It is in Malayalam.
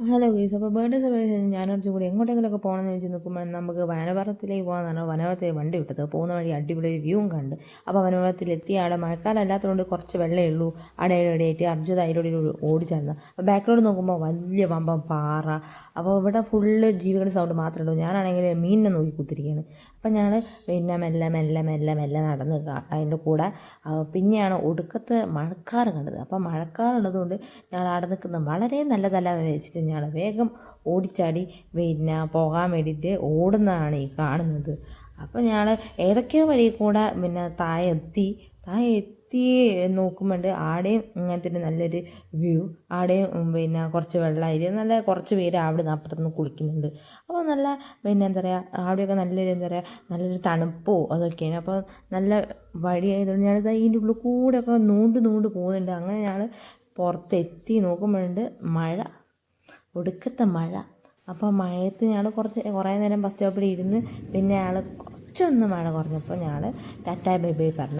ഹലോ ഗൈസ്, അപ്പോൾ ബർത്ത്ഡേ സെലിബ്രേഷൻ ഞാനൊരു കൂടി എങ്ങോട്ടെങ്കിലുമൊക്കെ പോകണമെന്ന് വെച്ച് നിൽക്കുമ്പോൾ നമുക്ക് വനപർവ്വതത്തിലേക്ക് പോകാമെന്നാണ് വനപർവ്വതത്തിൽ വണ്ടി വിട്ടത്. പോകുന്ന വഴി അടിപൊളി വ്യൂവും കണ്ട്. അപ്പോൾ വനപർവ്വതത്തിലെത്തി അവിടെ മഴക്കാലം അല്ലാത്തതുകൊണ്ട് കുറച്ച് വെള്ളമേ ഉള്ളൂ. അവിടെ ഇവിടെയായിട്ട് അർജുൻ അതിലൂടെ ഓടിച്ചായിരുന്നു. അപ്പോൾ ബാക്കിലോട്ട് നോക്കുമ്പോൾ വലിയ വമ്പം പാറ. അപ്പോൾ ഇവിടെ ഫുള്ള് ജീവികളുടെ സൗണ്ട് മാത്രമേ ഉള്ളൂ. ഞാനാണെങ്കിൽ മീനിനെ നോക്കി കുത്തിരിക്കുകയാണ്. അപ്പം ഞാൻ പിന്നെ മെല്ലെ മെല്ലെ മെല്ലെ മെല്ലെ നടന്ന് അതിൻ്റെ കൂടെ പിന്നെയാണ് ഒടുക്കത്തെ മഴക്കാർ കണ്ടത്. അപ്പം മഴക്കാറുള്ളതുകൊണ്ട് ഞാൻ അവിടെ നിൽക്കുന്നത് വളരെ നല്ലതല്ലാതെ വെച്ചിട്ട് ഞാൻ വേഗം ഓടിച്ചാടി പിന്നെ പോകാൻ വേണ്ടിയിട്ട് ഓടുന്നതാണ് ഈ കാണുന്നത്. അപ്പോൾ ഞാൻ ഏതൊക്കെയോ വഴി കൂടെ പിന്നെ താഴെ എത്തി നോക്കുമ്പോണ്ട് ആടെയും ഇങ്ങനത്തെ നല്ലൊരു വ്യൂ. ആടെയും പിന്നെ കുറച്ച് വെള്ളമായിട്ട് നല്ല കുറച്ച് പേര് അവിടെ നിന്ന് അപ്പുറത്തുനിന്ന് കുളിക്കുന്നുണ്ട്. അപ്പോൾ നല്ല പിന്നെ എന്താ പറയുക, അവിടെയൊക്കെ നല്ലൊരു എന്താ പറയുക നല്ലൊരു തണുപ്പോ അതൊക്കെയാണ്. അപ്പോൾ നല്ല വഴിയായതുകൊണ്ട് ഞാനിത് ഇതിൻ്റെ ഉള്ളിൽ കൂടെയൊക്കെ നൂണ്ട് പോകുന്നുണ്ട്. അങ്ങനെ ഞാൻ പുറത്തെത്തി നോക്കുമ്പോഴുണ്ട് മഴ, ഒടുക്കത്തെ മഴ. അപ്പോൾ മഴയത്ത് ഞങ്ങൾ കുറേ നേരം ബസ് സ്റ്റോപ്പിൽ ഇരുന്ന് പിന്നെ കുറച്ചൊന്ന് മഴ കുറഞ്ഞപ്പോൾ ഞങ്ങൾ ടാറ്റാ ബൈ ബൈ പറഞ്ഞു.